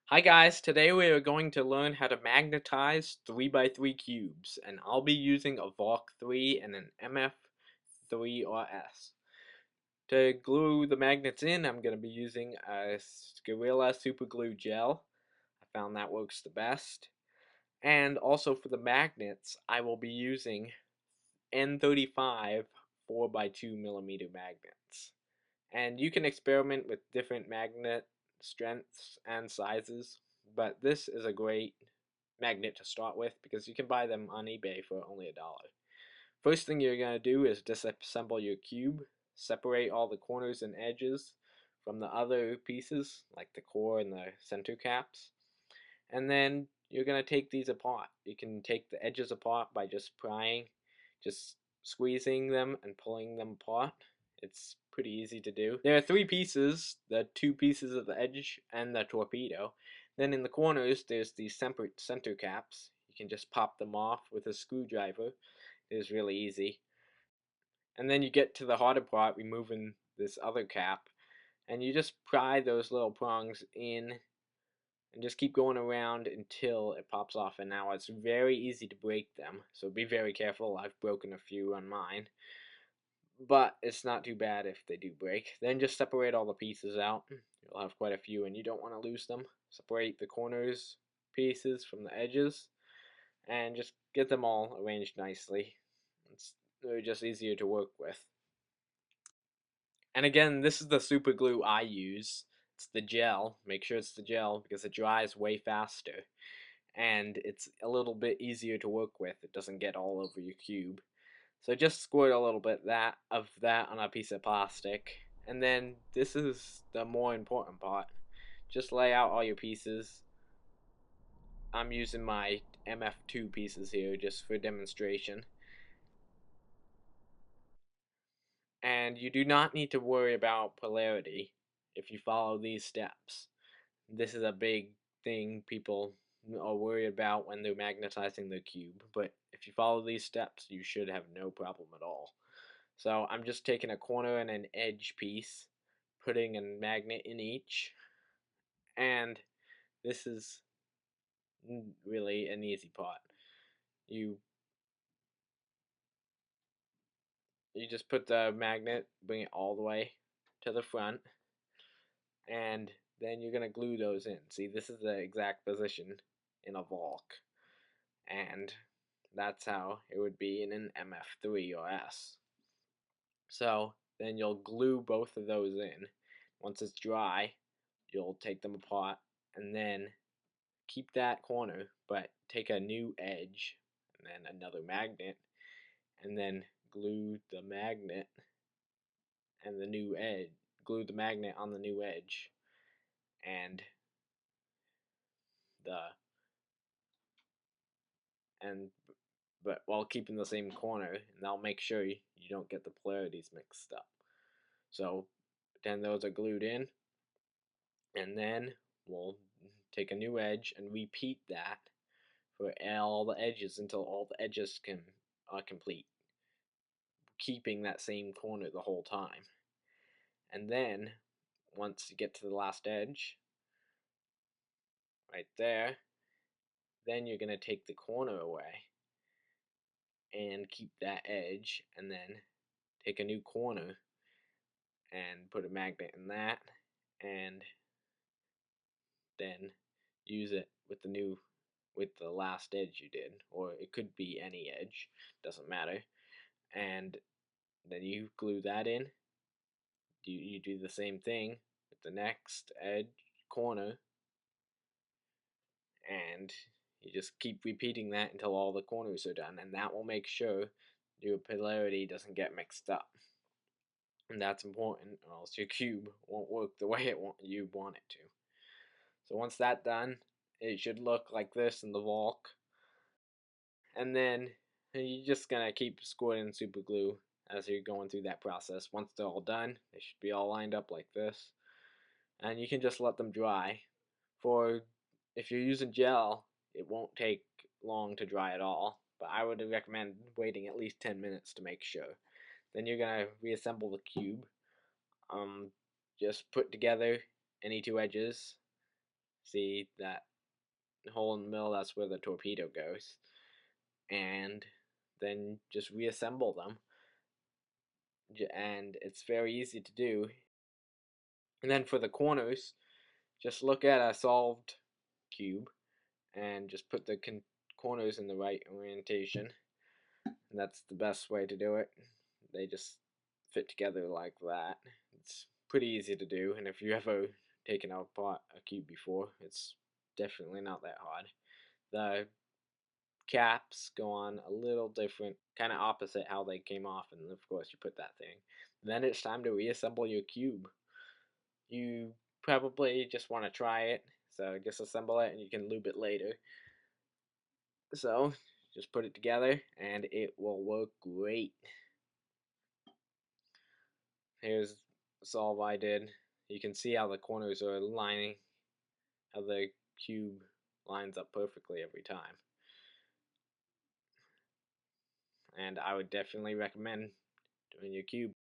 Hi guys, today we are going to learn how to magnetize 3x3 cubes, and I'll be using a Valk 3 and an MF3 or S. To glue the magnets in, I'm going to be using a Gorilla Super Glue Gel. I found that works the best. And also for the magnets, I will be using N35 4x2mm magnets. And you can experiment with different magnet strengths and sizes, but this is a great magnet to start with because you can buy them on eBay for only $1. First thing you're going to do is disassemble your cube, separate all the corners and edges from the other pieces like the core and the center caps, and then you're going to take these apart. You can take the edges apart by just prying, just squeezing them and pulling them apart. It's pretty easy to do. There are three pieces, the two pieces of the edge and the torpedo. Then in the corners there's these center caps. You can just pop them off with a screwdriver. It is really easy. And then you get to the harder part, removing this other cap, and you just pry those little prongs in and just keep going around until it pops off. And now it's very easy to break them, so be very careful. I've broken a few on mine, but it's not too bad if they do break. Then just separate all the pieces out. You'll have quite a few and you don't want to lose them. Separate the corners pieces from the edges and just get them all arranged nicely. They're just easier to work with. And again, this is the super glue I use. It's the gel. Make sure it's the gel because it dries way faster. And it's a little bit easier to work with. It doesn't get all over your cube. So just squirt a little bit of that on a piece of plastic. And then this is the more important part. Just lay out all your pieces. I'm using my MF2 pieces here just for demonstration. And you do not need to worry about polarity if you follow these steps. This is a big thing people are worried about when they're magnetizing the cube, but if you follow these steps, you should have no problem at all. So I'm just taking a corner and an edge piece, putting a magnet in each, and this is really an easy part. You you just put the magnet, bring it all the way to the front, and then you're gonna glue those in. See, this is the exact position in a Valk, and that's how it would be in an MF3 or S. So then you'll glue both of those in. Once it's dry, you'll take them apart and then keep that corner, but take a new edge and then another magnet, and then glue the magnet and the new edge. Glue the magnet on the new edge, and the and but while keeping the same corner, and that'll make sure you don't get the polarities mixed up. So then those are glued in, and then we'll take a new edge and repeat that for all the edges until all the edges are complete, keeping that same corner the whole time. And then once you get to the last edge, right there, then you're going to take the corner away and keep that edge, and then take a new corner and put a magnet in that, and then use it with the last edge you did, or it could be any edge, doesn't matter. And then you glue that in. You do the same thing with the next edge corner, and you just keep repeating that until all the corners are done, and that will make sure your polarity doesn't get mixed up. And that's important, or else your cube won't work the way you want it to. So once that's done, it should look like this in the Valk. And then you're just gonna keep squirting super glue as you're going through that process. Once they're all done, they should be all lined up like this. And you can just let them dry. For if you're using gel, it won't take long to dry at all, but I would recommend waiting at least 10 minutes to make sure. Then you're gonna reassemble the cube. Just put together any two edges. see that hole in the middle, that's where the torpedo goes. And then just reassemble them. And it's very easy to do. And then for the corners, just look at a solved cube and just put the corners in the right orientation. And that's the best way to do it. They just fit together like that. It's pretty easy to do, and if you ever taken apart a cube before, it's definitely not that hard. The caps go on a little different, kind of opposite how they came off, and of course you put that thing. Then it's time to reassemble your cube. You probably just want to try it, so disassemble it and you can lube it later. So just put it together and it will work great. Here's the solve I did. You can see how the corners are lining, how the cube lines up perfectly every time. And I would definitely recommend doing your cube.